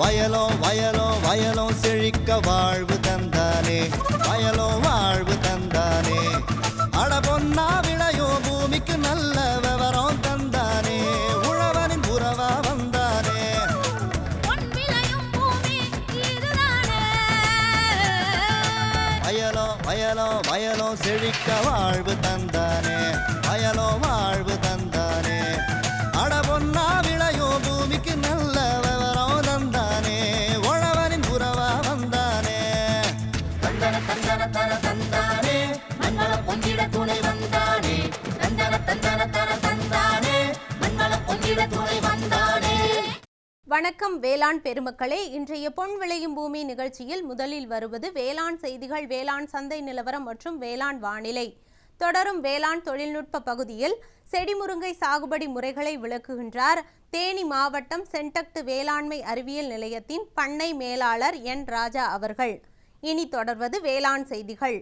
வயலோ வயலோ வயலோ செழிக்க வாழ்வு தந்தானே, வயலோ வாழ்வு தந்தானே. அட பொன்னா விளையோ பூமிக்கு நல்ல விவரம் தந்தானே, உழவனின் உறவா வந்தானே. வயலோ வயலோ வயலோ செழிக்க வாழ்வு தந்தானே, வயலோ வாழ்வு தந்தானே. அட பொன்னா விளையோ பூமிக்கு நல்ல விவரம் தந்தானே, உழவனின் உறவா வந்தானே. தந்தன தந்தன தன தந்தானே, மண்ணள பொங்கிட துணை வந்தானே. தந்தன தந்தன தன தந்தானே, மண்ணள பொங்கிட துணை வந்தானே. வணக்கம் வேளாண் பெருமக்களே. இன்றைய பொன் விளையும் பூமி நிகழ்ச்சியில் முதலில் வருவது வேளாண் செய்திகள், வேளாண் சந்தை நிலவரம் மற்றும் வேளாண் வானிலை. தொடரும் வேளாண் தொழில்நுட்ப பகுதியில் செடிமுருங்கை சாகுபடி முறைகளை விளக்குகின்றார் தேனி மாவட்டம் சென்டக்ட் வேளாண்மை அறிவியல் நிலையத்தின் பண்ணை மேலாளர் என் ராஜா அவர்கள். இனி தொடர்வது வேளாண் செய்திகள்.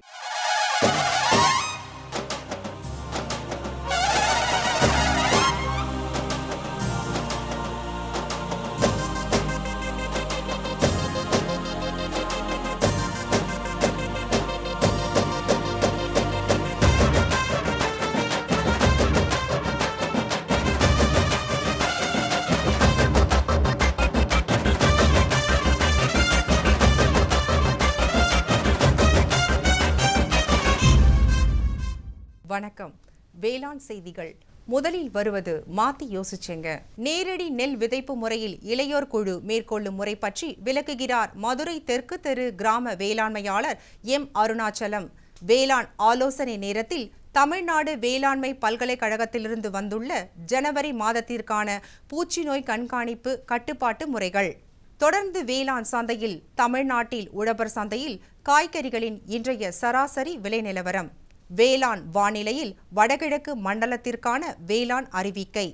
வணக்கம். வேளாண் செய்திகள். முதலில் வருவது மாத்தி யோசிச்சேங்க. நேரடி நெல் விதைப்பு முறையில் இளையோர் குழு மேற்கொள்ளும் முறை பற்றி விளக்குகிறார் மதுரை தெற்கு தெரு கிராம வேளாண்மையாளர் எம் அருணாச்சலம். வேளாண் ஆலோசனை நேரத்தில் தமிழ்நாடு வேளாண்மை பல்கலைக்கழகத்திலிருந்து வந்துள்ள ஜனவரி மாதத்திற்கான பூச்சி நோய் கண்காணிப்பு கட்டுப்பாட்டு முறைகள். தொடர்ந்து வேளாண் சந்தையில் தமிழ்நாட்டில் உழவர் சந்தையில் காய்கறிகளின் இன்றைய சராசரி விலை நிலவரம். வேளாண் வானிலையில் வடகிழக்கு மண்டலத்திற்கான வேளாண் அறிவிக்கை.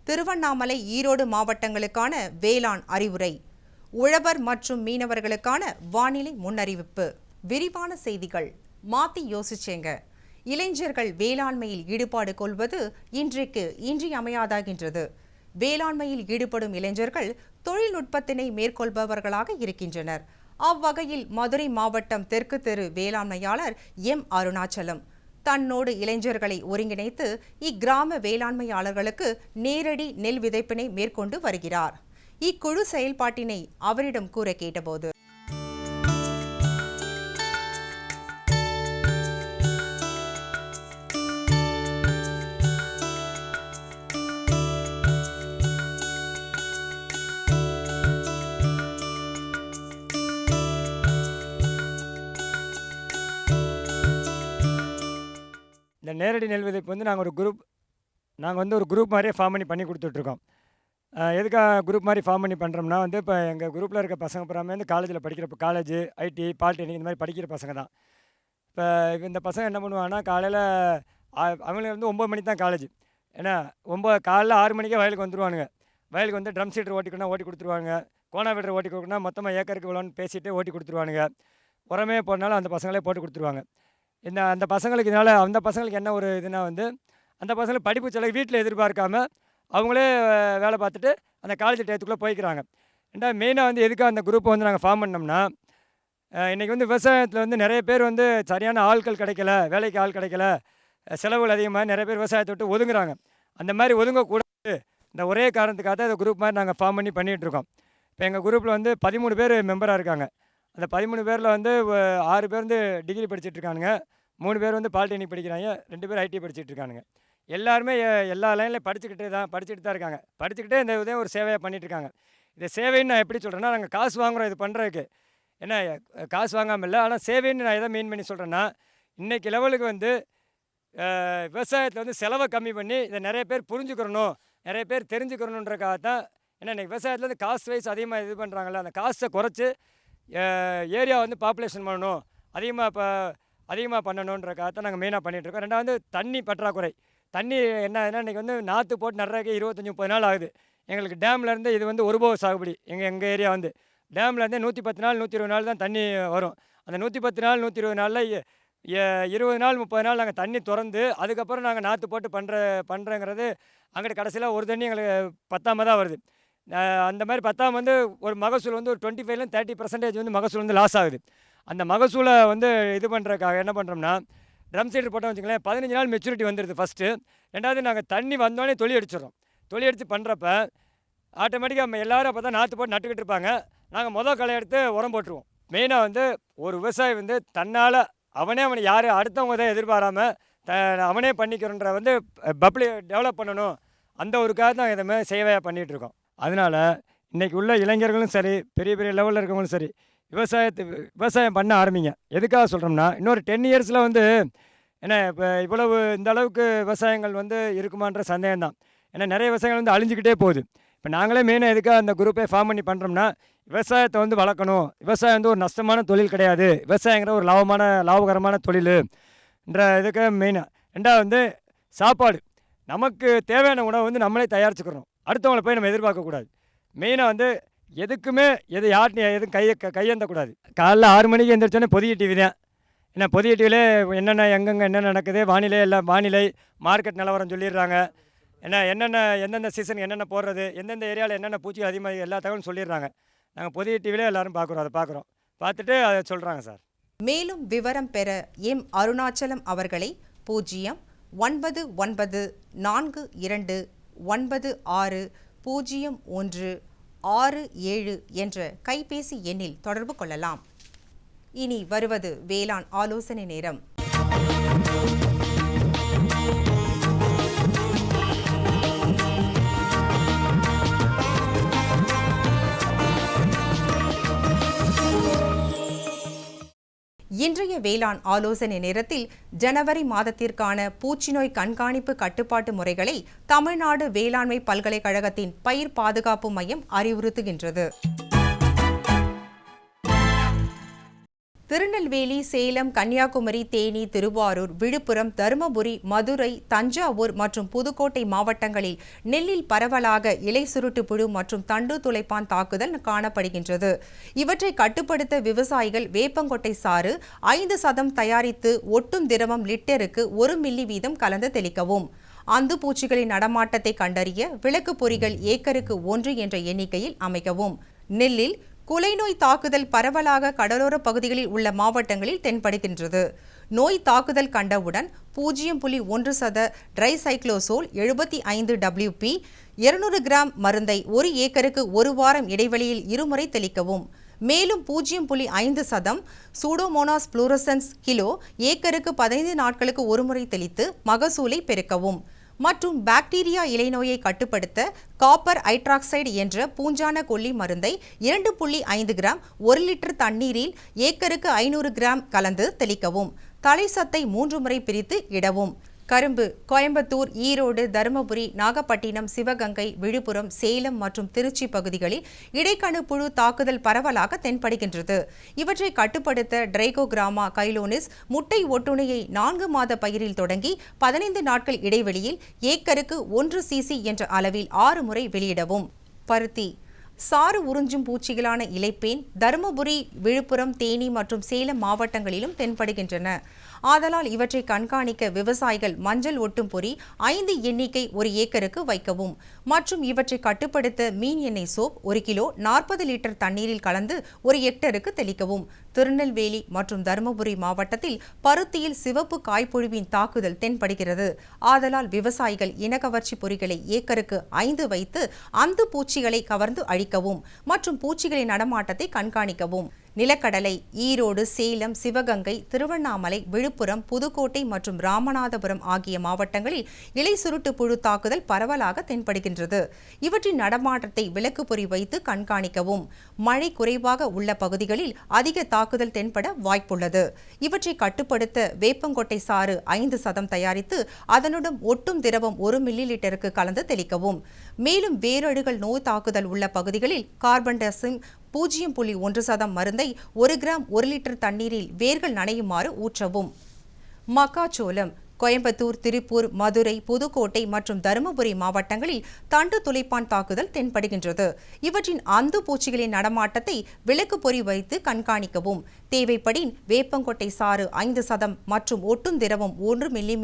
திருவண்ணாமலை ஈரோடு மாவட்டங்களுக்கான வேளாண் அறிவுரை. உழவர் மற்றும் மீனவர்களுக்கான வானிலை முன்னறிவிப்பு. விரிவான செய்திகள். மாத்தி யோசிச்சேங்க. இளைஞர்கள் வேளாண்மையில் ஈடுபாடு கொள்வது இன்றைக்கு இன்றியமையாதாகின்றது. வேளாண்மையில் ஈடுபடும் இளைஞர்கள் தொழில்நுட்பத்தினை மேற்கொள்பவர்களாக இருக்கின்றனர். அவ்வகையில் மதுரை மாவட்டம் தெற்கு தெரு வேளாண்மையாளர் எம் அருணாச்சலம் தன்னோடு இளைஞர்களை ஒருங்கிணைத்து இக்கிராம வேளாண்மையாளர்களுக்கு நேரடி நெல் விதைப்பினை மேற்கொண்டு வருகிறார். இக்குழு செயல்பாட்டினை அவரிடம் கூற கேட்டபோது, இந்த நேரடி நெல் விதைப்பு வந்து நாங்கள் ஒரு குரூப் மாதிரியே ஃபார்ம் பண்ணி கொடுத்துட்ருக்கோம். எதுக்காக குரூப் மாதிரி ஃபார்ம் பண்ணி பண்ணுறோம்னா வந்து இப்போ எங்கள் குரூப்பில் இருக்க பசங்க பூராமே வந்து காலேஜில் படிக்கிற காலேஜ், ஐடி, பாலிடெக்னிக் இந்த மாதிரி படிக்கிற பசங்க தான். இப்போ இந்த பசங்க என்ன பண்ணுவாங்கன்னா காலையில் அவங்களுக்கு வந்து 9 மணிக்கு தான் காலேஜ். ஏன்னா காலைல 6 மணிக்கே வயலுக்கு வந்துடுவானுங்க. வயலுக்கு வந்து ட்ரம் சீட்டர் ஓட்டிக்கணும்னா ஓட்டி கொடுத்துருவாங்க. கோனா வீட்டர் ஓட்டி கொடுக்கணும்னா மொத்தமாக ஏக்கருக்கு இவ்வளோன்னு பேசிட்டு ஓட்டி கொடுத்துருவானுங்க. உரமே போடனாலும் அந்த பசங்களே போட்டு கொடுத்துருவாங்க. அந்த பசங்களுக்கு என்ன ஒரு இதுனா வந்து அந்த பசங்களுக்கு படிப்பு செலவு வீட்டில் எதிர்பார்க்காம அவங்களே வேலை பார்த்துட்டு அந்த காலேஜ் டயத்துக்குள்ளே போய்க்கிறாங்க. மெயினாக வந்து எதுக்காக அந்த குரூப்பை வந்து நாங்கள் ஃபார்ம் பண்ணோம்னா, இன்றைக்கி வந்து விவசாயத்தில் வந்து நிறைய பேர் வந்து சரியான ஆட்கள் கிடைக்கல, வேலைக்கு ஆள் கிடைக்கல, செலவுகள் அதிகமாக நிறைய பேர் விவசாயத்தை விட்டு ஒதுங்குறாங்க. அந்த மாதிரி ஒதுங்கக்கூடாது இந்த ஒரே காரணத்துக்காக தான் இந்த குரூப் மாதிரி நாங்கள் ஃபார்ம் பண்ணி பண்ணிகிட்ருக்கோம். இப்போ எங்கள் குரூப்பில் வந்து 13 பேர் மெம்பராக இருக்காங்க. அந்த 13 பேரில் வந்து 6 பேர் வந்து டிகிரி படிச்சுட்ருக்கானுங்க, 3 பேர் வந்து பாலிடெக்னிக் படிக்கிறாங்க, 2 பேர் ஐடி படிச்சுட்ருக்கானுங்க. எல்லாருமே எல்லா லைன்லையும் படிச்சுட்டு தான் இருக்காங்க. படிச்சுக்கிட்டே இந்த இதை ஒரு சேவையாக பண்ணிகிட்ருக்காங்க. இந்த சேவைன்னு நான் எப்படி சொல்கிறேன்னா, நாங்கள் காசு வாங்குகிறோம் இது பண்ணுறதுக்கு. ஏன்னா காசு வாங்காமல் இல்லை, ஆனால் சேவைன்னு நான் எதை மீன் பண்ணி சொல்கிறேன்னா, இன்றைக்கி லெவலுக்கு வந்து விவசாயத்தில் வந்து செலவை கம்மி பண்ணி இதை நிறைய பேர் புரிஞ்சுக்கிறணும், நிறைய பேர் தெரிஞ்சுக்கிறணுன்றக்காக தான். ஏன்னா இன்றைக்கி விவசாயத்தில் வந்து காஸ்ட் வைஸ் அதிகமாக இது பண்ணுறாங்கல்ல, அந்த காஸ்ட்டை குறைச்சி ஏரியா வந்து பாப்புலேஷன் பண்ணணும், அதிகமாக பண்ணணுன்றக்காக தான் நாங்கள் மெயினாக பண்ணிகிட்ருக்கோம். ரெண்டாவது தண்ணி பற்றாக்குறை. தண்ணி என்ன இன்றைக்கி வந்து நாற்று போட்டு நடுறதுக்கு 25-30 நாள் ஆகுது. எங்களுக்கு டேம்லேருந்து இது வந்து ஒரு போக சாகுபடி. எங்கள் ஏரியா வந்து டேம்லேருந்து 110 நாள் 120 நாள் தான் தண்ணி வரும். அந்த 110 நாள் 120 நாளில் 20 நாள் 30 நாள் நாங்கள் தண்ணி திறந்து அதுக்கப்புறம் நாங்கள் நாற்று போட்டு பண்ணுறங்கிறது அங்கிட்ட கடைசியில் ஒரு தண்ணி எங்களுக்கு பத்தாமல் தான் வருது. அந்த மாதிரி பத்தாம் வந்து ஒரு மகசூல் வந்து ஒரு 25லேருந்து 30% வந்து மகசூல் வந்து லாஸ் ஆகுது. அந்த மகசூலை வந்து இது பண்ணுறதுக்காக என்ன பண்ணுறோம்னா, ட்ரம் சீடர் போட்டோம்னு வச்சுக்கோங்களேன், 15 நாள் மெச்சூரிட்டி வந்துடுது ஃபஸ்ட்டு. 2வது நாங்கள் தண்ணி வந்தோடனே தொளி அடிச்சிடுறோம். தொளி அடித்து பண்ணுறப்ப ஆட்டோமேட்டிக்காக நம்ம எல்லோரும் அப்போ தான் நாற்று போட்டு நட்டுக்கிட்டு இருப்பாங்க. நாங்கள் களை எடுத்து உரம் போட்டுருவோம். மெயினாக வந்து ஒரு விவசாயி வந்து தன்னால் அவனை யார் அடுத்தவங்க தான் எதிர்பாராம அவனே பண்ணிக்கிறன்ற வந்து பப்ளி டெவலப் பண்ணணும். அந்த ஒருக்காக தான் இதை மாதிரி சேவையாக பண்ணிகிட்ருக்கோம். அதனால் இன்றைக்கி உள்ள இளைஞர்களும் சரி, பெரிய பெரிய லெவலில் இருக்கவங்களும் சரி, விவசாயம் பண்ண ஆரம்பிங்க. எதுக்காக சொல்கிறோம்னா, இன்னொரு 10 இயர்ஸில் வந்து ஏன்னா இப்போ இவ்வளவு இந்த அளவுக்கு விவசாயங்கள் வந்து இருக்குமான்ற சந்தேகம் தான். ஏன்னா நிறைய விவசாயங்கள் வந்து அழிஞ்சிக்கிட்டே போகுது. இப்போ நாங்களே மெயினாக எதுக்காக அந்த குரூப்பே ஃபார்ம் பண்ணி பண்ணுறோம்னா, விவசாயத்தை வந்து வளர்க்கணும். விவசாயம் வந்து ஒரு நஷ்டமான தொழில் கிடையாது. விவசாயங்கிற ஒரு லாபகரமான தொழிலுன்ற இதுக்கு மெயினாக. 2வது வந்து சாப்பாடு. நமக்கு தேவையான உணவை வந்து நம்மளே தயாரிச்சுக்கிறோம். அடுத்தவங்களை போய் நம்ம எதிர்பார்க்கக்கூடாது. மெயினாக வந்து எதுக்குமே யார்ட்டையும் எதுவும் கையேந்தக்கூடாது. காலைல 6 மணிக்கு எழுந்திரிச்சோன்னே பொதிகை டிவி தான். ஏன்னா பொதிகை டிவிலே எங்கெங்கே என்ன நடக்குது, வானிலை மார்க்கெட் நிலவரம் சொல்லிடுறாங்க. எந்தெந்த சீசன் என்னென்ன போடுறது, எந்தெந்த ஏரியாவில் என்னென்ன பூச்சி அதிகமாக எல்லா தகவலும் சொல்லிடுறாங்க. நாங்கள் பொதிகை டிவிலே எல்லோரும் பார்க்குறோம். பார்த்துட்டு அதை சொல்கிறாங்க சார். மேலும் விவரம் பெற எம் அருணாச்சலம் அவர்களை 099960167 என்ற கைபேசி எண்ணில் தொடர்பு கொள்ளலாம். இனி வருவது வேளாண் ஆலோசனை நேரம். இன்றைய வேளாண் ஆலோசனை நேரத்தில் ஜனவரி மாதத்திற்கான பூச்சிநோய் கண்காணிப்பு கட்டுப்பாட்டு முறைகளை தமிழ்நாடு வேளாண்மை பல்கலைக்கழகத்தின் பயிர் பாதுகாப்பு மையம் அறிவுறுத்துகின்றது. திருநெல்வேலி, சேலம், கன்னியாகுமரி, தேனி, திருவாரூர், விழுப்புரம், தருமபுரி, மதுரை, தஞ்சாவூர் மற்றும் புதுக்கோட்டை மாவட்டங்களில் நெல்லில் பரவலாக இலை சுருட்டு புழு மற்றும் தண்டு துளைப்பான் தாக்குதல் காணப்படுகின்றது. இவற்றை கட்டுப்படுத்த விவசாயிகள் வேப்பங்கொட்டை சாறு 5% தயாரித்து ஒட்டும் திரவம் லிட்டருக்கு 1 மில்லி வீதம் கலந்து தெளிக்கவும். அந்து பூச்சிகளின் நடமாட்டத்தை கண்டறிய விளக்கு பொறிகள் ஏக்கருக்கு 1 என்ற எண்ணிக்கையில் அமைக்கவும். நெல்லில் குலைநோய் தாக்குதல் பரவலாக கடலோர பகுதிகளில் உள்ள மாவட்டங்களில் தென்படுகின்றது. நோய் தாக்குதல் கண்டவுடன் 0.1% ட்ரைசைக்ளோசோல் 75 WP 200 கிராம் மருந்தை 1 ஏக்கருக்கு 1 வாரம் இடைவெளியில் இருமுறை தெளிக்கவும். மேலும் 0.5% சூடோமோனாஸ் புளூரசன்ஸ் கிலோ ஏக்கருக்கு 15 நாட்களுக்கு ஒருமுறை தெளித்து மகசூலை பெருக்கவும். மற்றும் பாக்டீரியா இலைநோயை கட்டுப்படுத்த காப்பர் ஹைட்ராக்சைடு என்ற பூஞ்சான கொல்லி மருந்தை 2.5 கிராம் 1 லிட்டர் தண்ணீரில் ஏக்கருக்கு 500 கிராம் கலந்து தெளிக்கவும். தலை சத்தை 3 முறை பிரித்து இடவும். கரும்பு கோயம்புத்தூர், ஈரோடு, தருமபுரி, நாகப்பட்டினம், சிவகங்கை, விழுப்புரம், சேலம் மற்றும் திருச்சி பகுதிகளில் இடைக்கணு புழு தாக்குதல் பரவலாக தென்படுகின்றது. இவற்றை கட்டுப்படுத்த டிரைகோகிராமா கைலோனிஸ் முட்டை ஒட்டுணையை 4 மாத பயிரில் தொடங்கி 15 நாட்கள் இடைவெளியில் ஏக்கருக்கு 1 cc என்ற அளவில் 6 முறை வெளியிடவும். பருத்தி சாறு உறிஞ்சும் பூச்சிகளான இலைப்பேன் தருமபுரி, விழுப்புரம், தேனி மற்றும் சேலம் மாவட்டங்களிலும் தென்படுகின்றன. ஆதலால் இவற்றை கண்காணிக்க விவசாயிகள் மஞ்சள் ஒட்டும் பொறி 5 எண்ணிக்கை 1 ஏக்கருக்கு வைக்கவும். மற்றும் இவற்றை கட்டுப்படுத்த மீன் எண்ணெய் சோப் 1 கிலோ 40 லிட்டர் தண்ணீரில் கலந்து 1 ஹெக்டருக்கு தெளிக்கவும். திருநெல்வேலி மற்றும் தருமபுரி மாவட்டத்தில் பருத்தியில் சிவப்பு காய்ப்புழுவின் தாக்குதல் தென்படுகிறது. ஆதலால் விவசாயிகள் இனக்கவர்ச்சி பொறிகளை ஏக்கருக்கு 5 வைத்து அந்து பூச்சிகளை கவர்ந்து அழிக்கவும் மற்றும் பூச்சிகளின் நடமாட்டத்தை கண்காணிக்கவும். நிலக்கடலை ஈரோடு, சேலம், சிவகங்கை, திருவண்ணாமலை, விழுப்புரம், புதுக்கோட்டை மற்றும் ராமநாதபுரம் ஆகிய மாவட்டங்களில் இலை சுருட்டு புழு தாக்குதல் பரவலாக தென்படுகின்றது. இவற்றின் நடமாட்டத்தை விளக்கு பொறி வைத்து கண்காணிக்கவும். மழை குறைவாக உள்ள பகுதிகளில் அதிக தாக்குதல் தென்பட வாய்ப்புள்ளது. இவற்றை கட்டுப்படுத்த வேப்பங்கொட்டை சாறு 5% தயாரித்து அதனுடன் ஒட்டும் திரவம் 1 மில்லி லிட்டருக்கு கலந்து தெளிக்கவும். மேலும் வேரழுகல் நோய் தாக்குதல் உள்ள பகுதிகளில் கார்பன்டசிம் 0.1% மருந்தை 1 கிராம் 1 லிட்டர் தண்ணீரில் வேர்கள் நனையுமாறு ஊற்றவும். மக்காச்சோளம் கோயம்புத்தூர், திருப்பூர், மதுரை, புதுக்கோட்டை மற்றும் தருமபுரி மாவட்டங்களில் தண்டு துளைப்பான் தாக்குதல் தென்படுகின்றது. இவற்றின் அந்து பூச்சிகளின் நடமாட்டத்தை விளக்கு பொறி வைத்து கண்காணிக்கவும். தேவைப்படின் வேப்பங்கொட்டை சாறு 5% மற்றும் ஒட்டும் திரவம் 1 மில்லி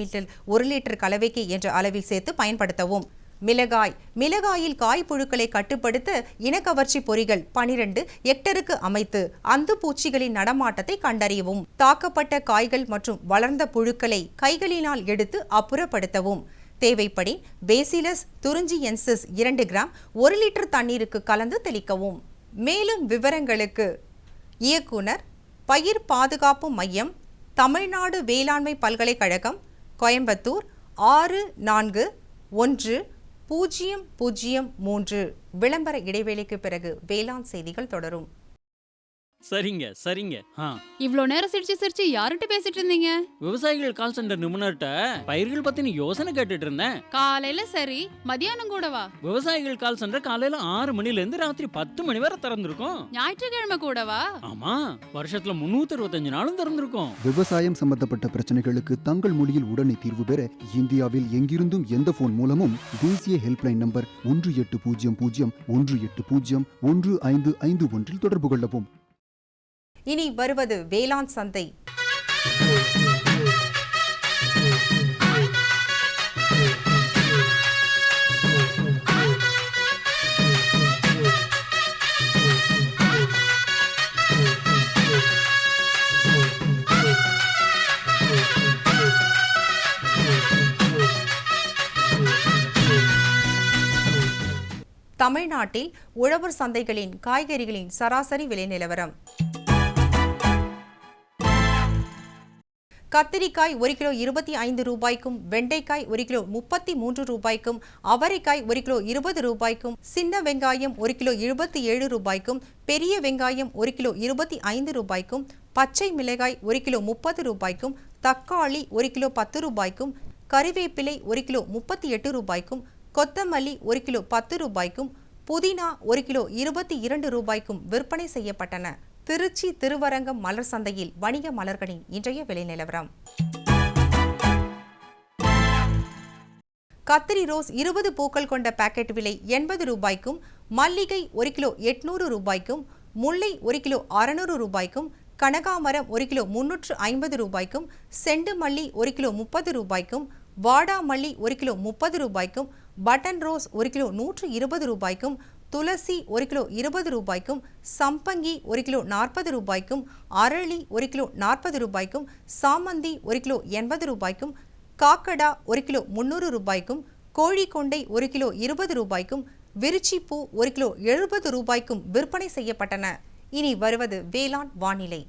1 லிட்டர் கலவைக்கு என்ற அளவில் சேர்த்து பயன்படுத்தவும். மிளகாயில் காய்ப்புழுக்களை கட்டுப்படுத்த இனக்கவர்ச்சி பொறிகள் 12 ஹெக்டருக்கு அமைத்து அந்து பூச்சிகளின் நடமாட்டத்தை கண்டறியவும். தாக்கப்பட்ட காய்கள் மற்றும் வளர்ந்த புழுக்களை கைகளினால் எடுத்து அப்புறப்படுத்தவும். தேவைப்படி பேசிலஸ் துரிஞ்சியென்சிஸ் 2 கிராம் 1 லிட்டர் தண்ணீருக்கு கலந்து தெளிக்கவும். மேலும் விவரங்களுக்கு இயக்குனர், பயிர் பாதுகாப்பு மையம், தமிழ்நாடு வேளாண்மை பல்கலைக்கழகம், கோயம்புத்தூர் 641003. விளம்பர இடைவேளைக்கு பிறகு வேளாண் செய்திகள் தொடரும். சரிங்க. இவ்ளோ நேரம் சிரிச்சு யார்கிட்ட பேசிட்டு இருந்தீங்க? விவசாயிகள் கால் சென்டர் நிபுணர்கிட்ட பயிர்கள் பத்தின யோசனை கேட்டுட்டு இருந்தேன். காலையில சரி, மதியானம் கூடவா? விவசாயிகள் கால் சென்டர் காலையில 6 மணில இருந்து ராத்திரி 10 மணி வரை திறந்திருக்கும். ஞாயிற்றுக்கிழமை கூடவா? ஆமா, வருஷத்துல 365 நாளும் திறந்திருக்கும். விவசாயம் சம்பந்தப்பட்ட பிரச்சனைகளுக்கு தங்கள் மொழியில் உடனே தீர்வு பெற இந்தியாவில் எங்கிருந்தும் எந்த போன் மூலமும் தேசிய ஹெல்ப்லைன் நம்பர் 1800-180-1551 தொடர்பு கொள்ளவும். இனி வருவது வேளாண் சந்தை. தமிழ்நாட்டில் உழவர் சந்தைகளின் காய்கறிகளின் சராசரி விலை நிலவரம். கத்திரிக்காய் 1 கிலோ 25 ரூபாய்க்கும், வெண்டைக்காய் 1 கிலோ 33 ரூபாய்க்கும், அவரைக்காய் 1 கிலோ 20 ரூபாய்க்கும், சின்ன வெங்காயம் 1 கிலோ 77 ரூபாய்க்கும், பெரிய வெங்காயம் 1 கிலோ 25 ரூபாய்க்கும், பச்சை மிளகாய் 1 கிலோ 30 ரூபாய்க்கும், தக்காளி 1 கிலோ 10 ரூபாய்க்கும், கறிவேப்பிலை 1 கிலோ 38 ரூபாய்க்கும், கொத்தமல்லி 1 கிலோ 10 ரூபாய்க்கும், புதினா 1 கிலோ 22 ரூபாய்க்கும் விற்பனை செய்யப்பட்டன. திருச்சி திருவரங்கம் மலர் சந்தையில் வணிக மலர்களின் இன்றைய விலை நிலவரம். கத்திரி ரோஸ் 20 பூக்கள் கொண்ட பாக்கெட் விலை 80 ரூபாய்க்கும், மல்லிகை 1 கிலோ 800 ரூபாய்க்கும், முல்லை 1 கிலோ 600 ரூபாய்க்கும், கனகாமரம் 1 கிலோ 350 ரூபாய்க்கும், செண்டு மல்லி 1 கிலோ 30 ரூபாய்க்கும், வாடாமல்லி 1 கிலோ 30 ரூபாய்க்கும், பட்டன் ரோஸ் 1 கிலோ 120 ரூபாய்க்கும், துளசி 1 கிலோ 20 ரூபாய்க்கும், சம்பங்கி 1 கிலோ 40 ரூபாய்க்கும், அரளி 1 கிலோ 40 ரூபாய்க்கும், சாமந்தி 1 கிலோ 80 ரூபாய்க்கும், காக்கடா 1 கிலோ 300 ரூபாய்க்கும், கோழிக்கொண்டை 1 கிலோ 20 ரூபாய்க்கும், விருச்சிப்பூ 1 கிலோ 70 ரூபாய்க்கும் விற்பனை செய்யப்பட்டன. இனி வருவது வேளாண் வானிலை.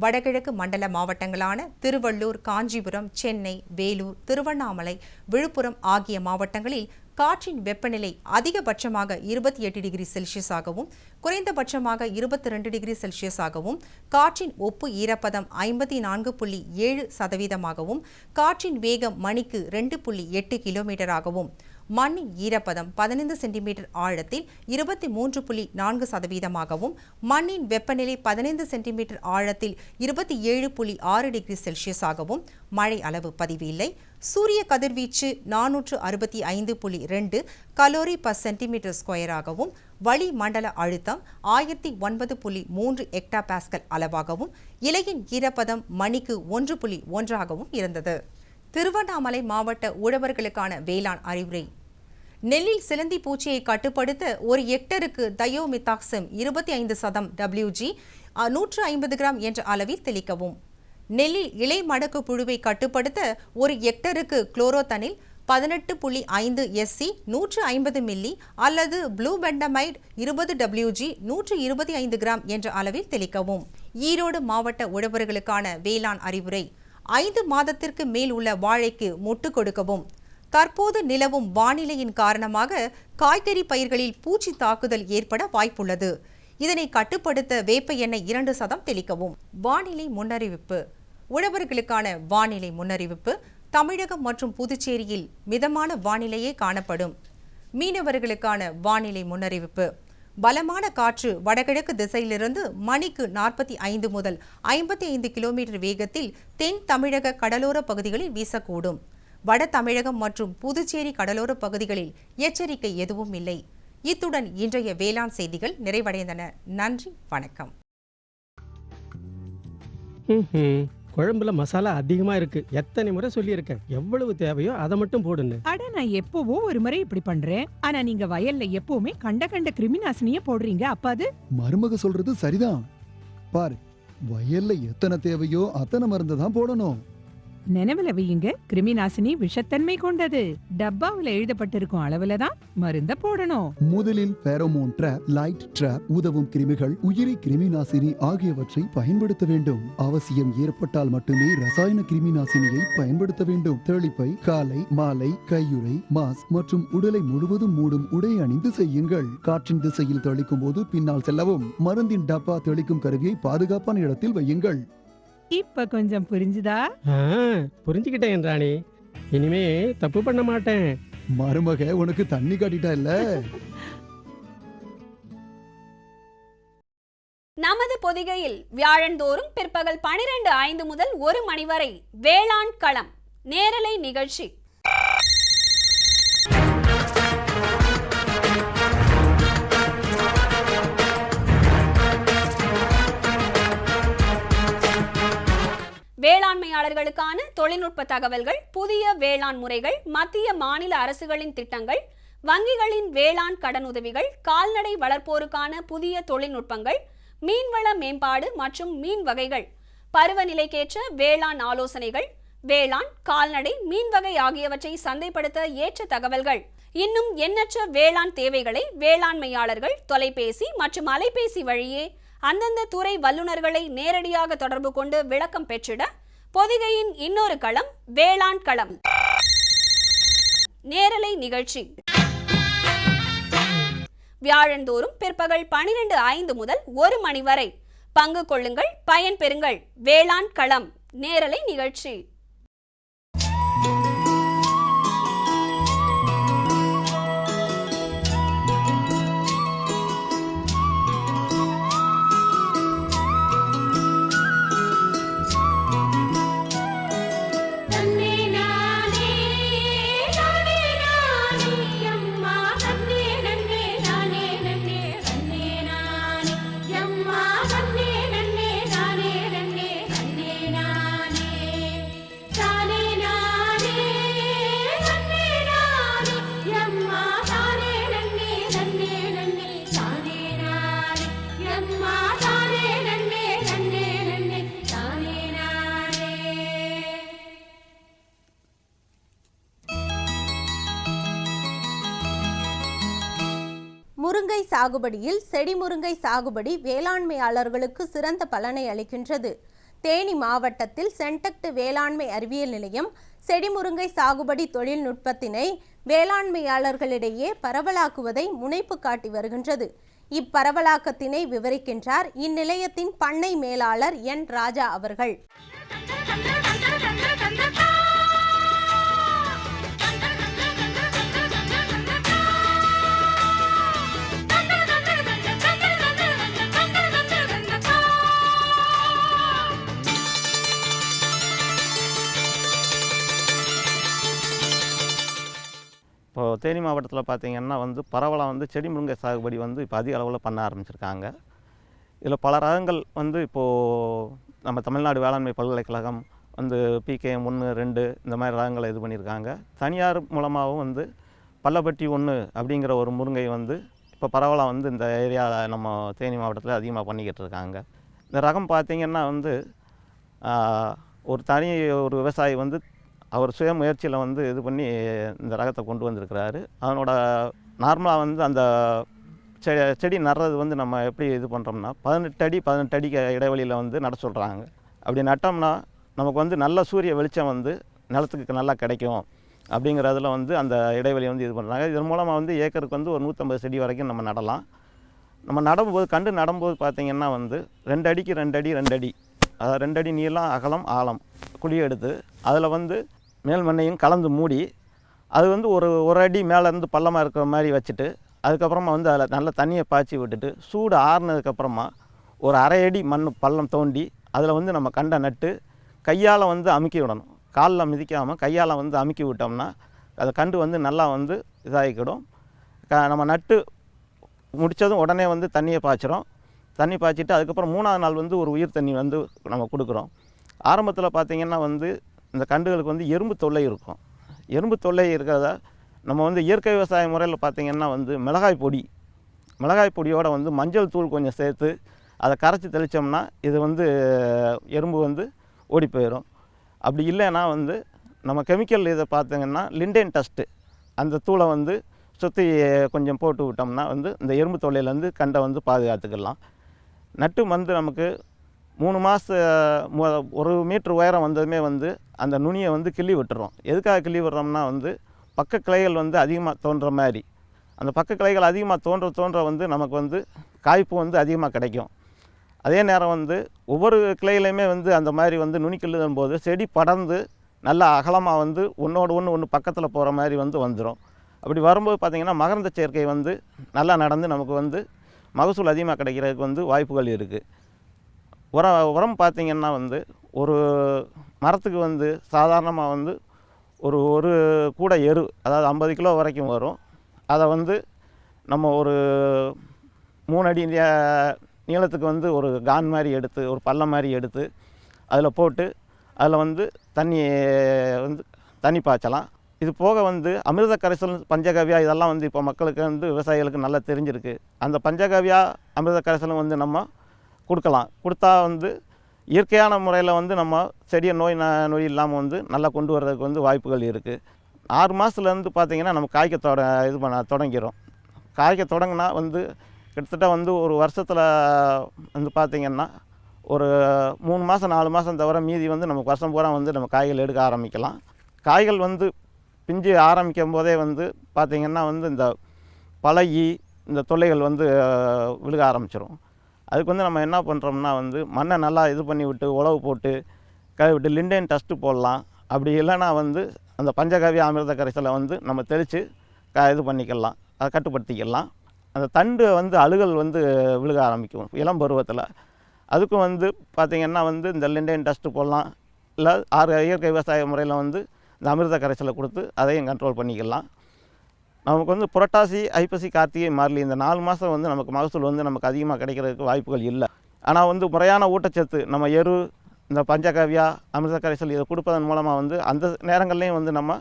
வடகிழக்கு மண்டல மாவட்டங்களான திருவள்ளூர், காஞ்சிபுரம், சென்னை, வேலூர், திருவண்ணாமலை, விழுப்புரம் ஆகிய மாவட்டங்களில் காற்றின் வெப்பநிலை அதிகபட்சமாக 28 டிகிரி செல்சியஸாகவும், குறைந்தபட்சமாக 22 டிகிரி செல்சியஸாகவும், காற்றின் ஒப்பு ஈரப்பதம் 54.7%, காற்றின் வேகம் மணிக்கு 2.8 கிலோமீட்டராகவும், மண்ணின் ஈரப்பதம் 15 சென்டிமீட்டர் ஆழத்தில் 23.4%, மண்ணின் வெப்பநிலை 15 சென்டிமீட்டர் ஆழத்தில் 27.6 டிகிரி செல்சியஸாகவும், மழை அளவு பதிவு இல்லை. சூரிய கதிர்வீச்சு 465.2 கலோரி பர் சென்டிமீட்டர் ஸ்கொயராகவும், வளிமண்டல அழுத்தம் 1009.3 ஹெக்டா பாஸ்கல் அளவாகவும், இலையின் ஈரப்பதம் மணிக்கு 1.1 இருந்தது. திருவண்ணாமலை மாவட்ட உழவர்களுக்கான வேளாண் அறிவுரை. நெல்லில் சிலந்தி பூச்சியை கட்டுப்படுத்த 1 ஹெக்டருக்கு தயோமித்தாக்சிம் 25% WG 150 கிராம் என்ற அளவில் தெளிக்கவும். நெல்லில் இலை மடக்கு புழுவை கட்டுப்படுத்த 1 ஹெக்டருக்கு குளோரோதனில் 18.5 SC 150 மில்லி அல்லது ப்ளூபெண்டமைட் 20 WG 125 கிராம் என்ற அளவில் தெளிக்கவும். ஈரோடு மாவட்ட உழவர்களுக்கான வேளாண் அறிவுரை. 5 மாதத்திற்கு மேல் உள்ள வாழைக்கு முட்டு கொடுக்கவும். தற்போது நிலவும் வானிலையின் காரணமாக காய்கறி பயிர்களில் பூச்சி தாக்குதல் ஏற்பட வாய்ப்புள்ளது. இதனை கட்டுப்படுத்த வேப்ப எண்ணெய் 2% தெளிக்கவும். வானிலை முன்னறிவிப்பு. உழவர்களுக்கான வானிலை முன்னறிவிப்பு. தமிழகம் மற்றும் புதுச்சேரியில் மிதமான வானிலையே காணப்படும். மீனவர்களுக்கான வானிலை முன்னறிவிப்பு. பலமான காற்று வடகிழக்கு திசையிலிருந்து மணிக்கு 45 முதல் 55 கிலோமீட்டர் வேகத்தில் தென் தமிழக கடலோர பகுதிகளில் வீசக்கூடும். வட தமிழகம் மற்றும் புதுச்சேரி கடலோர பகுதிகளில் எச்சரிக்கை எதுவும் இல்லை. இத்துடன் இன்றைய வேளாண் செய்திகள் நிறைவடைந்தன. நன்றி, வணக்கம். குழம்புல மசாலா அதிகமா இருக்கு. எத்தனை முறை சொல்லியிருக்கேன், எவ்வளவு தேவையோ அதை மட்டும் போடுன்னு. அட, நான் எப்பவோ ஒரு முறை இப்படி பண்றேன். ஆனா நீங்க வயல்ல எப்பவுமே கண்ட கண்ட கிருமிநாசினிய போடுறீங்க. அப்ப அது மருமக சொல்றது சரிதான். பாரு, வயல்ல எத்தனை தேவையோ அத்தனை மருந்து தான் போடணும். நினைவுல வையுங்க, கிருமிநாசினி விஷத்தன்மை கொண்டது. டப்பாவுல எழுதப்பட்டிருக்கும் அளவுல தான் மருந்த போடணும். முதலில் பேரோமோன் ட்ராப், லைட் ட்ராப், உதவும் கிருமிகள், உயிரி கிருமிநாசினி ஆகியவற்றை பயன்படுத்த வேண்டும். அவசியம் ஏற்பட்டால் மட்டுமே ரசாயன கிருமிநாசினியை பயன்படுத்த வேண்டும். தெளிப்பை காலை மாலை கையுறை, மாஸ்க் மற்றும் உடலை முழுவதும் மூடும் உடை அணிந்து செய்யுங்கள். காற்றின் திசையில் தெளிக்கும் போது பின்னால் செல்லவும். மருந்தின் டப்பா தெளிக்கும் கருவியை பாதுகாப்பான இடத்தில் வையுங்கள். இப்ப கொஞ்சம் புரிஞ்சுதா? புரிஞ்சுக்கிட்டேன் ராணி, இனிமே தப்பு பண்ண மாட்டேன். மருமக உனக்கு தண்ணி காட்டிட்டா இல்ல. நமது பொதிகையில் வியாழந்தோறும் பிற்பகல் 12:05 முதல் 1 மணி வரை வேளாண் களம் நேரலை நிகழ்ச்சி. வேளாண்மையாளர்களுக்கான தொழில்நுட்ப தகவல்கள், புதிய வேளாண் முறைகள், மத்திய மாநில அரசுகளின் திட்டங்கள், வங்கிகளின் வேளாண் கடனுதவிகள், கால்நடை வளர்ப்போருக்கான புதிய தொழில்நுட்பங்கள், மீன்வள மேம்பாடு மற்றும் மீன் வகைகள், பருவநிலைக்கேற்ற வேளாண் ஆலோசனைகள், வேளாண், கால்நடை, மீன் வகை ஆகியவற்றை சந்தைப்படுத்த ஏற்ற தகவல்கள், இன்னும் எண்ணற்ற வேளாண் தேவைகளை வேளாண்மையாளர்கள் தொலைபேசி மற்றும் அலைபேசி வழியே அந்தந்த துறை வல்லுநர்களை நேரடியாக தொடர்பு கொண்டு விளக்கம் பெற்றிட பொதிகையின் இன்னொரு களம் வேளாண் களம் நேரலை நிகழ்ச்சி. வியாழந்தோறும் பிற்பகல் 12:05 முதல் 1 மணி வரை பங்கு கொள்ளுங்கள், பயன் பெறுங்கள். வேளாண் களம் நேரலை நிகழ்ச்சி. முருங்கை சாகுபடியில் செடி முருங்கை சாகுபடி வேளாண்மையாளர்களுக்கு சிறந்த பலனை அளிக்கின்றது. தேனி மாவட்டத்தில் சென்டக்ட் வேளாண்மை அறிவியல் நிலையம் செடி முருங்கை சாகுபடி தொழில்நுட்பத்தினை வேளாண்மையாளர்களிடையே பரவலாக்குவதை முனைப்பு காட்டி வருகின்றது. இப்பரவலாக்கத்தினை விவரிக்கின்றார் இந்நிலையத்தின் பண்ணை மேலாளர் என் ராஜா அவர்கள். இப்போது தேனி மாவட்டத்தில் பார்த்திங்கன்னா பரவலாக செடி முருங்கை சாகுபடி இப்போ அதிக அளவில் பண்ண ஆரம்பிச்சிருக்காங்க. இதில் பல ரகங்கள் இப்போது நம்ம தமிழ்நாடு வேளாண்மை பல்கலைக்கழகம் PKM 1, 2 இந்த மாதிரி ரகங்களை இது பண்ணியிருக்காங்க. தனியார் மூலமாகவும் பள்ளப்பட்டி 1 அப்படிங்கிற ஒரு முருங்கை இப்போ பரவலாக இந்த ஏரியாவில் நம்ம தேனி மாவட்டத்தில் அதிகமாக பண்ணிக்கிட்டு இருக்காங்க. இந்த ரகம் பார்த்திங்கன்னா ஒரு விவசாயி அவர் சுய முயற்சியில் இது பண்ணி இந்த ரகத்தை கொண்டு வந்திருக்கிறாரு. அதனோட நார்மலாக அந்த செடி நடுறது நம்ம எப்படி இது பண்ணுறோம்னா 18 அடி 18 அடிக்கு இடைவெளியில் நட சொல்கிறாங்க. அப்படி நட்டோம்னா நமக்கு நல்ல சூரிய வெளிச்சம் நிலத்துக்கு நல்லா கிடைக்கும் அப்படிங்கிறதுல அந்த இடைவெளி இது பண்ணுறாங்க. இதன் மூலமாக ஏக்கருக்கு ஒரு 150 செடி வரைக்கும் நம்ம நடலாம். நம்ம நடும்போது கண்டு நடும்போது பார்த்திங்கன்னா 2 அடிக்கு 2 அடி 2 அடி, அதாவது 2 அடி நீளம் அகலம் ஆழம் குழி எடுத்து அதில் மேல் மண்ணையும் கலந்து மூடி அது ஒரு அடி மேலேருந்து பள்ளமாக இருக்கிற மாதிரி வச்சுட்டு அதுக்கப்புறமா அதில் நல்ல தண்ணியை பாய்ச்சி விட்டுட்டு சூடு ஆறுனதுக்கப்புறமா ஒரு அரை அடி மண் பள்ளம் தோண்டி அதில் நம்ம கண்டை நட்டு கையால் அமுக்கி விடணும். காலில் மிதிக்காமல் கையால் அமுக்கி விட்டோம்னா அது கண்டு நல்லா இதாகிக்கிடும். நம்ம நட்டு முடித்ததும் உடனே வந்து தண்ணியை பாய்ச்சிரும். தண்ணி பாய்ச்சிட்டு அதுக்கப்புறம் 3ஆவது நாள் வந்து ஒரு உயிர் தண்ணி வந்து நம்ம கொடுக்குறோம். ஆரம்பத்தில் பார்த்திங்கன்னா வந்து இந்த கன்றுகளுக்கு வந்து எறும்பு தொல்லை இருக்கும். எறும்பு தொல்லை இருக்கிறத நம்ம வந்து இயற்கை விவசாய முறையில் பார்த்திங்கன்னா வந்து மிளகாய் பொடியோடு வந்து மஞ்சள் தூள் கொஞ்சம் சேர்த்து அதை கரைச்சி தெளித்தோம்னா இது வந்து எறும்பு வந்து ஓடி போயிடும். அப்படி இல்லைன்னா வந்து நம்ம கெமிக்கல் இதை பார்த்திங்கன்னா லிண்டேன் டஸ்ட்டு அந்த தூளை வந்து சுற்றி கொஞ்சம் போட்டு விட்டோம்னா வந்து இந்த எறும்பு தொல்லையிலேருந்து கண்டை வந்து பாதுகாத்துக்கலாம். நட்டு வந்து நமக்கு 3 மாதம் 1 மீட்ரு உயரம் வந்ததுமே வந்து அந்த நுனியை வந்து கிள்ளி விட்டுறோம். எதுக்காக கிள்ளி விடுறோம்னா வந்து பக்க கிளைகள் வந்து அதிகமாக தோன்ற மாதிரி, அந்த பக்க கிளைகள் அதிகமாக தோன்ற வந்து நமக்கு வந்து காய்ப்பு வந்து அதிகமாக கிடைக்கும். அதே நேரம் வந்து ஒவ்வொரு கிளையிலையுமே வந்து அந்த மாதிரி வந்து நுனி கிள்ளுதும் போது செடி படர்ந்து நல்லா அகலமாக வந்து ஒன்றோடு ஒன்று பக்கத்தில் போகிற மாதிரி வந்து வந்துடும். அப்படி வரும்போது பார்த்திங்கன்னா மகரந்த சேர்க்கை வந்து நல்லா நடந்து நமக்கு வந்து மகசூல் அதிகமாக கிடைக்கிறதுக்கு வந்து வாய்ப்புகள் இருக்குது. உரம் பார்த்திங்கன்னா வந்து ஒரு மரத்துக்கு வந்து சாதாரணமாக வந்து ஒரு கூடை எரு, அதாவது 50 கிலோ வரைக்கும் வரும். அதை வந்து நம்ம ஒரு 3 அடி நீளத்துக்கு வந்து ஒரு கான் மாதிரி எடுத்து ஒரு பள்ளம் மாதிரி எடுத்து அதில் போட்டு அதில் வந்து தண்ணி பாய்ச்சலாம். இது போக வந்து அமிர்த கரைசல், பஞ்சகவ்யா இதெல்லாம் வந்து இப்போ மக்களுக்கு வந்து விவசாயிகளுக்கு நல்லா தெரிஞ்சிருக்கு. அந்த பஞ்சகவ்யா அமிர்த கரைசலும் வந்து நம்ம கொடுக்கலாம். கொடுத்தா வந்து இயற்கையான முறையில் வந்து நம்ம செடியை நோய் இல்லாமல் வந்து நல்லா கொண்டு வர்றதுக்கு வந்து வாய்ப்புகள் இருக்குது. 6 மாதத்துலேருந்து பார்த்திங்கன்னா நம்ம காய்க்க தொடங்கிடும். காய்க்க தொடங்கினா வந்து கிட்டத்தட்ட வந்து ஒரு வருஷத்தில் வந்து பார்த்திங்கன்னா ஒரு 3 மாதம் 4 மாதம் தவிர மீதி வந்து நமக்கு வருஷம் பூரா வந்து நம்ம காய்கள் எடுக்க ஆரம்பிக்கலாம். காய்கள் வந்து பிஞ்சு ஆரம்பிக்கும் போதே வந்து பார்த்திங்கன்னா வந்து இந்த பழகி இந்த தொல்லைகள் வந்து விழுக ஆரம்பிச்சிடும். அதுக்கு வந்து நம்ம என்ன பண்ணுறோம்னா வந்து மண்ணை நல்லா இது பண்ணி விட்டு உழவு போட்டு கழுவிட்டு லிண்டேன் டஸ்ட்டு போடலாம். அப்படி இல்லைன்னா வந்து அந்த பஞ்சகவ்ய அமிர்த கரைசலை வந்து நம்ம தெளித்து இது பண்ணிக்கலாம், அதை கட்டுப்படுத்திக்கலாம். அந்த தண்டு வந்து அழுகல் வந்து விழுக ஆரம்பிக்கும் இளம் பருவத்தில். அதுக்கும் வந்து பார்த்திங்கன்னா வந்து இந்த லிண்டேன் டஸ்ட்டு போடலாம். இல்லை இயற்கை விவசாய முறையில் வந்து இந்த அமிர்த கரைசலை கொடுத்து அதையும் கண்ட்ரோல் பண்ணிக்கலாம். நமக்கு வந்து புரட்டாசி, ஐப்பசி, கார்த்திகை, மார்கழி இந்த 4 மாதம் வந்து நமக்கு மகசூல் வந்து நமக்கு அதிகமாக கிடைக்கிறதுக்கு வாய்ப்புகள் இல்லை. ஆனால் வந்து முறையான ஊட்டச்சத்து நம்ம எரு, இந்த பஞ்சகவ்யா, அமிர்த கரைசல் இதை கொடுப்பதன் மூலமாக வந்து அந்த நேரங்கள்லேயும் வந்து நம்ம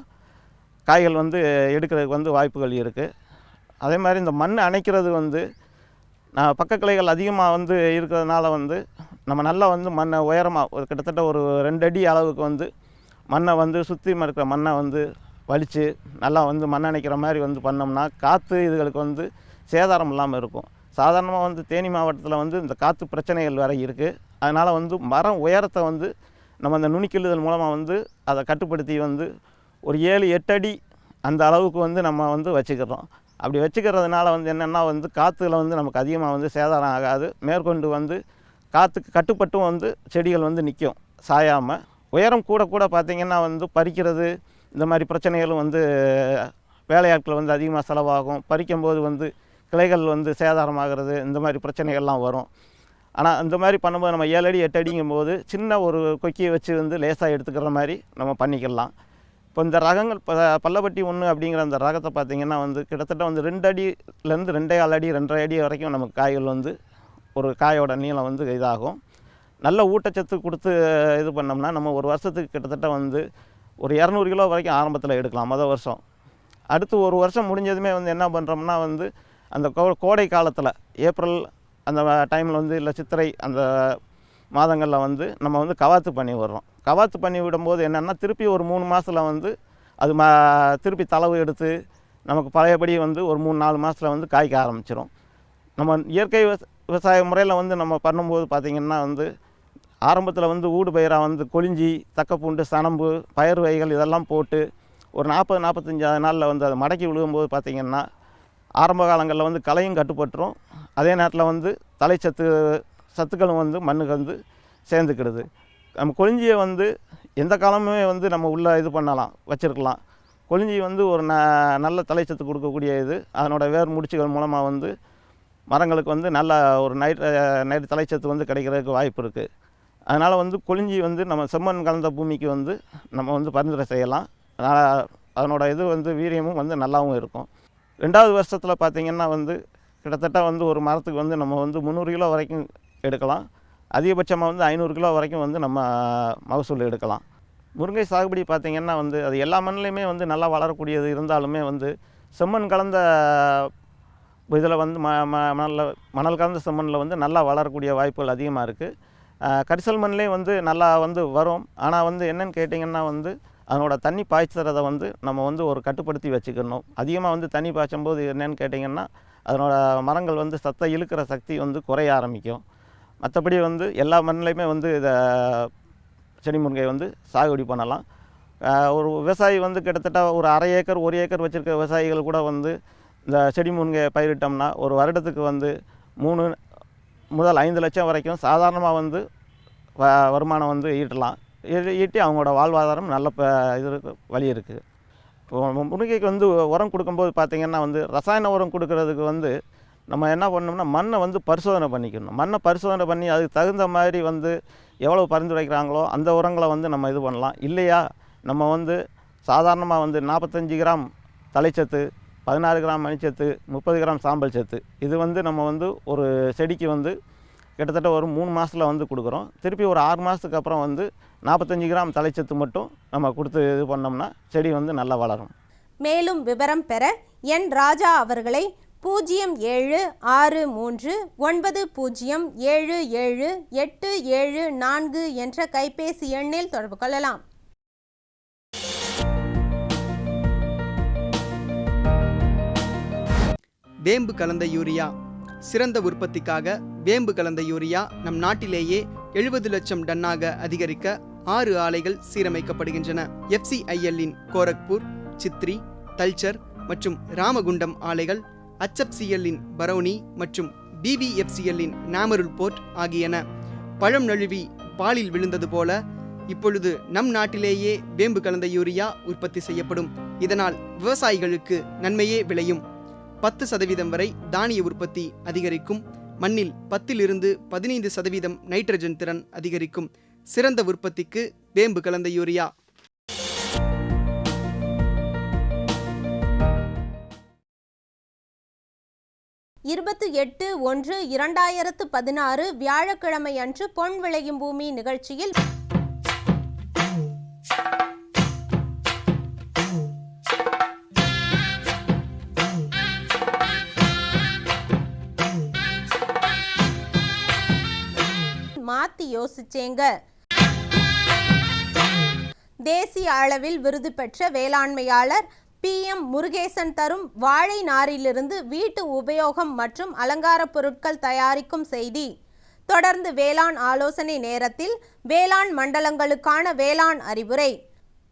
காய்கள் வந்து எடுக்கிறதுக்கு வந்து வாய்ப்புகள் இருக்குது. அதே மாதிரி இந்த மண் அணைக்கிறது வந்து பக்க கிளைகள் அதிகமாக வந்து இருக்கிறதுனால வந்து நம்ம நல்லா வந்து மண்ணை உயரமாக ஒரு கிட்டத்தட்ட ஒரு 2 அடி அளவுக்கு வந்து மண்ணை வந்து சுற்றி இருக்கிற மண்ணை வந்து வலித்து நல்லா வந்து மண் அணைக்கிற மாதிரி வந்து பண்ணோம்னா காற்று இதுகளுக்கு வந்து சேதாரம் இல்லாமல் இருக்கும். சாதாரணமாக வந்து தேனி மாவட்டத்தில் வந்து இந்த காற்று பிரச்சனைகள் வேறு இருக்குது. அதனால் வந்து மரம் உயரத்தை வந்து நம்ம அந்த நுனிக்கிள்ளுதல் மூலமாக வந்து அதை கட்டுப்படுத்தி வந்து ஒரு 7-8 அடி அந்த அளவுக்கு வந்து நம்ம வந்து வச்சுக்கிறோம். அப்படி வச்சுக்கிறதுனால வந்து என்னென்னா வந்து காற்றுல வந்து நமக்கு அதிகமாக வந்து சேதாரம் ஆகாது. மேற்கொண்டு வந்து காற்றுக்கு கட்டுப்பட்டும் வந்து செடிகள் வந்து நிற்கும் சாயாமல். உயரம் கூட பார்த்திங்கன்னா வந்து பறிக்கிறது இந்த மாதிரி பிரச்சனைகளும் வந்து வேலையாட்கள் வந்து அதிகமாக செலவாகும். பறிக்கும்போது வந்து கிளைகள் வந்து சேதாரமாகிறது, இந்த மாதிரி பிரச்சனைகள்லாம் வரும். ஆனால் இந்த மாதிரி பண்ணும்போது நம்ம 7 அடி 8 அடிங்கும்போது சின்ன ஒரு கொக்கியை வச்சு வந்து லேசாக எடுத்துக்கிற மாதிரி நம்ம பண்ணிக்கலாம். இப்போ இந்த ரகங்கள் பல்லப்பட்டி 1 அப்படிங்கிற அந்த ரகத்தை பார்த்திங்கன்னா வந்து கிட்டத்தட்ட வந்து 2 அடியிலேருந்து 2.25 அடி 2.5 அடி வரைக்கும் நமக்கு காய்கள் வந்து ஒரு காயோட நீளம் வந்து இதாகும். நல்ல ஊட்டச்சத்து கொடுத்து இது பண்ணோம்னா நம்ம ஒரு வருஷத்துக்கு கிட்டத்தட்ட வந்து ஒரு 200 கிலோ வரைக்கும் ஆரம்பத்தில் எடுக்கலாம் மொதல் வருஷம். அடுத்து ஒரு வருஷம் முடிஞ்சதுமே வந்து என்ன பண்ணுறோம்னா வந்து அந்த கோடை காலத்தில் ஏப்ரல் அந்த டைமில் வந்து இல்லை சித்திரை அந்த மாதங்களில் வந்து நம்ம வந்து கவாத்து பண்ணி விடுறோம். கவாத்து பண்ணி விடும்போது என்னென்னா திருப்பி ஒரு 3 மாதத்தில் வந்து அது திருப்பி தளவு எடுத்து நமக்கு பழையபடி வந்து ஒரு 3-4 மாதத்தில் வந்து காய்க்க ஆரம்பிச்சிடும். நம்ம இயற்கை விவசாய முறையில் வந்து நம்ம பண்ணும்போது பார்த்திங்கன்னா வந்து ஆரம்பத்தில் வந்து ஊடு பயிராக வந்து கொளிஞ்சி, தக்கப்பூண்டு, சணம்பு, பயிர் வகைகள் இதெல்லாம் போட்டு ஒரு 40-45 நாளில் வந்து அதை மடக்கி விழுகும்போது பார்த்திங்கன்னா ஆரம்ப காலங்களில் வந்து களையும் கட்டுப்பட்டுரும். அதே நேரத்தில் வந்து சத்துக்களும் வந்து மண்ணுக்கு வந்து சேர்ந்துக்கிடுது. நம்ம கொளிஞ்சியை வந்து எந்த காலமுமே வந்து நம்ம உள்ளே இது பண்ணலாம், வச்சுருக்கலாம். கொளிஞ்சி வந்து ஒரு நல்ல தலைச்சத்து கொடுக்கக்கூடிய இது. அதனோட வேர் முடிச்சுகள் மூலமாக வந்து மரங்களுக்கு வந்து நல்ல ஒரு நைட் தலைச்சத்து வந்து கிடைக்கிறதுக்கு வாய்ப்பு இருக்குது. அதனால் வந்து கொளிஞ்சி வந்து நம்ம செம்மண் கலந்த பூமிக்கு வந்து நம்ம வந்து பரிந்துரை செய்யலாம். அதனோட இது வந்து வீரியமும் வந்து நல்லாவும் இருக்கும். 2வது வருஷத்தில் பார்த்திங்கன்னா வந்து கிட்டத்தட்ட வந்து ஒரு மரத்துக்கு வந்து நம்ம வந்து 300 கிலோ வரைக்கும் எடுக்கலாம். அதிகபட்சமாக வந்து 500 கிலோ வரைக்கும் வந்து நம்ம மகசூல் எடுக்கலாம். முருங்கை சாகுபடி பார்த்திங்கன்னா வந்து அது எல்லா மண்ணிலையுமே வந்து நல்லா வளரக்கூடியது இருந்தாலுமே வந்து செம்மண் கலந்த இதில் வந்து மணல் கலந்த செம்மண்ணில் வந்து நல்லா வளரக்கூடிய வாய்ப்புகள் அதிகமாக இருக்குது. கரிசல் மண்ணிலே வந்து நல்லா வந்து வரும். ஆனால் வந்து என்னென்னு கேட்டிங்கன்னா வந்து அதனோட தண்ணி பாய்ச்சறதை வந்து நம்ம வந்து ஒரு கட்டுப்படுத்தி வச்சுக்கணும். அதிகமாக வந்து தண்ணி பாய்ச்சும்போது என்னென்னு கேட்டிங்கன்னா அதனோட மரங்கள் வந்து சத்தை இழுக்கிற சக்தி வந்து குறைய ஆரம்பிக்கும். மற்றபடி வந்து எல்லா மண்ணிலையுமே வந்து இதை செடி முருங்கை வந்து சாகுபடி பண்ணலாம். ஒரு விவசாயி வந்து கிட்டத்தட்ட ஒரு 1/2 ஏக்கர் 1 ஏக்கர் வச்சுருக்க விவசாயிகள் கூட வந்து இந்த செடி முருங்கையை பயிரிட்டோம்னா ஒரு வருடத்துக்கு வந்து 3 முதல் 5 லட்சம் வரைக்கும் சாதாரணமாக வந்து வருமானம் வந்து ஈட்டலாம். ஈட்டி அவங்களோட வாழ்வாதாரம் நல்ல இது வழி இருக்குது. இப்போ முருங்கைக்கு வந்து உரம் கொடுக்கும்போது பார்த்திங்கன்னா வந்து ரசாயன உரம் கொடுக்கறதுக்கு வந்து நம்ம என்ன பண்ணணும்னா மண்ணை வந்து பரிசோதனை பண்ணிக்கணும். மண்ணை பரிசோதனை பண்ணி அதுக்கு தகுந்த மாதிரி வந்து எவ்வளோ பரிந்துரைக்கிறாங்களோ அந்த உரங்களை வந்து நம்ம இது பண்ணலாம். இல்லையா நம்ம வந்து சாதாரணமாக வந்து 45 கிராம் தலைச்சத்து, 16 கிராம் மணிச்சத்து, 30 கிராம் சாம்பல் சத்து இது வந்து நம்ம வந்து ஒரு செடிக்கு வந்து கிட்டத்தட்ட ஒரு 3 மாதத்தில் வந்து கொடுக்குறோம். திருப்பி ஒரு 6 மாதத்துக்கு அப்புறம் வந்து 45 கிராம் தலைச்சத்து மட்டும் நம்ம கொடுத்து இது பண்ணோம்னா செடி வந்து நல்லா வளரும். மேலும் விவரம் பெற என் ராஜா அவர்களை 0763907784 என்ற கைபேசி எண்ணில் தொடர்பு கொள்ளலாம். வேம்பு கலந்த யூரியா. சிறந்த உற்பத்திக்காக வேம்பு கலந்த யூரியா நம் நாட்டிலேயே 70 லட்சம் டன்னாக அதிகரிக்க 6 ஆலைகள் சீரமைக்கப்படுகின்றன. FCIL-இன் கோரக்பூர், சித்ரி, தல்ச்சர் மற்றும் ராமகுண்டம் ஆலைகள், HFCL-இன் பரௌனி மற்றும் BVFCL-இன் நாமருல் போர்ட் ஆகியன. பழம் நழுவி பாலில் விழுந்தது போல இப்பொழுது நம் நாட்டிலேயே வேம்பு கலந்த யூரியா உற்பத்தி செய்யப்படும். இதனால் விவசாயிகளுக்கு நன்மையே விளையும். 10% வரை தானிய உற்பத்தி அதிகரிக்கும். மண்ணில் 10 - 15% நைட்ரஜன் திறன் அதிகரிக்கும். சிறந்த உற்பத்திக்கு வேம்பு கலந்த யூரியா. 28/1/2016 வியாழக்கிழமை அன்று பொன் விளையும் பூமி நிகழ்ச்சியில் மாத்தி யோசிச்சேங்க. தேசிய அளவில் விருது பெற்ற வேளாண்மையாளர் PM முருகேசன் தரும் வாழை நாரிலிருந்து வீட்டு உபயோகம் மற்றும் அலங்கார பொருட்கள் தயாரிக்கும் செய்தி. தொடர்ந்து வேளாண் ஆலோசனை நேரத்தில் வேளாண் மண்டலங்களுக்கான வேளாண் அறிவுரை.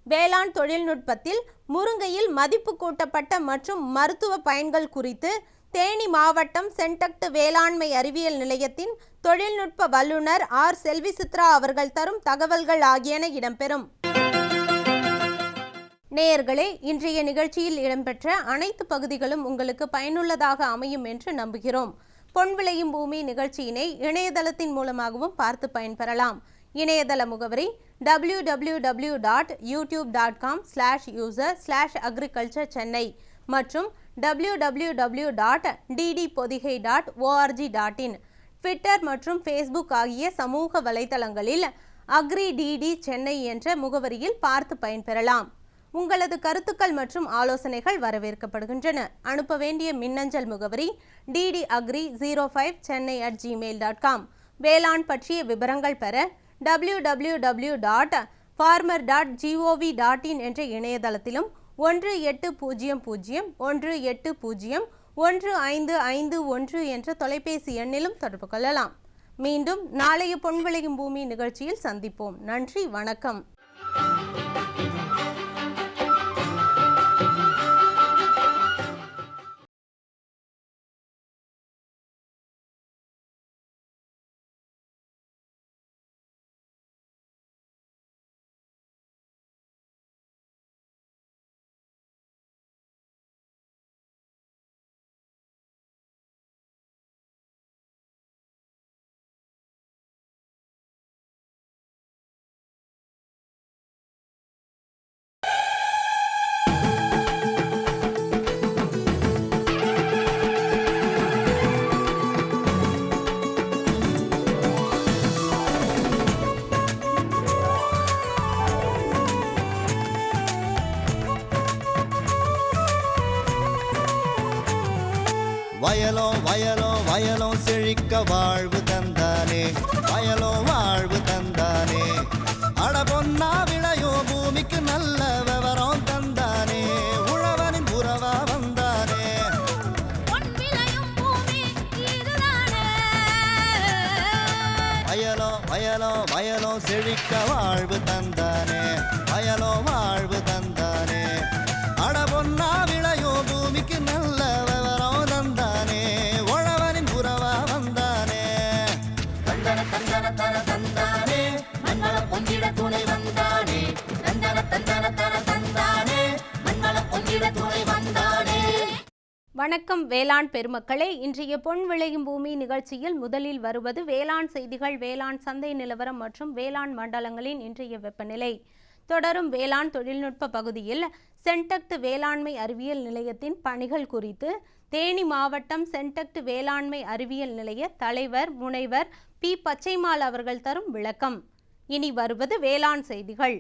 வேளாண் தொழில்நுட்பத்தில் முருங்கையில் மதிப்பு கூட்டப்பட்ட மற்றும் மருத்துவ பயன்கள் குறித்து தேனி மாவட்டம் சென்டக்ட் வேளாண்மை அறிவியல் நிலையத்தின் தொழில்நுட்ப வல்லுநர் R. செல்விசித்ரா அவர்கள் தரும் தகவல்கள் ஆகியன இடம்பெறும். நேயர்களே, இன்றைய நிகழ்ச்சியில் இடம்பெற்ற அனைத்து பகுதிகளும் உங்களுக்கு பயனுள்ளதாக அமையும் என்று நம்புகிறோம். பொன் விளையும் பூமி நிகழ்ச்சியினை இணையதளத்தின் மூலமாகவும் பார்த்து பயன்பெறலாம். இணையதள முகவரி www.youtube.com/user/agriculture சென்னை மற்றும் www.ddpodigai.org.in. ட்விட்டர் மற்றும் ஃபேஸ்புக் ஆகிய சமூக வலைதளங்களில் அக்ரிடிடி சென்னை என்ற முகவரியில் பார்த்து பயன்பெறலாம். உங்களது கருத்துக்கள் மற்றும் ஆலோசனைகள் வரவேற்கப்படுகின்றன. அனுப்ப வேண்டிய மின்னஞ்சல் முகவரி ddagri05chennai@gmail.com. வேளாண் பற்றிய விவரங்கள் பெற www.farmer.gov.in என்ற இணையதளத்திலும் 180018011551 என்ற தொலைபேசி எண்ணிலும் தொடர்பு கொள்ளலாம். மீண்டும் நாளைய பொன் விளையும் பூமி நிகழ்ச்சியில் சந்திப்போம். நன்றி, வணக்கம். வயலும் செழிக்க வாழ்வு தந்தானே வயலோ வாழ்வு தந்தானே அட பொன்னா விளையோ பூமிக்கு நல்ல விவரம் தந்தானே உழவனின் உறவா வந்தானே வயலோ வயலோ வயலோ செழிக்க வாழ்வு தந்தானே வயலோ வாழ்வு தந்தானே அட பொன்னா விளையோ பூமிக்கு நல்ல விவரம் தந்தானே உழவனின் உறவா வந்தானே தந்தன தந்தன தன தந்தானே மங்கள பொங்கிட துணை வந்தானே தந்தன தந்தன தன தந்தானே மங்கள பொங்கிட துணை வந்தானே. வணக்கம் வேளாண் பெருமக்களே, இன்றைய பொன் விளையும் பூமி நிகழ்ச்சியில் முதலில் வருவது வேளாண் செய்திகள், வேளாண் சந்தை நிலவரம் மற்றும் வேளாண் மண்டலங்களின் இன்றைய வெப்பநிலை. தொடரும் வேளாண் தொழில்நுட்ப பகுதியில் சென்டெக்ட் வேளாண்மை அறிவியல் நிலையத்தின் பணிகள் குறித்து தேனி மாவட்டம் சென்டெக்ட் வேளாண்மை அறிவியல் நிலைய தலைவர் முனைவர் பி. பச்சைமால் அவர்கள் தரும் விளக்கம். இனி வருவது வேளாண் செய்திகள்.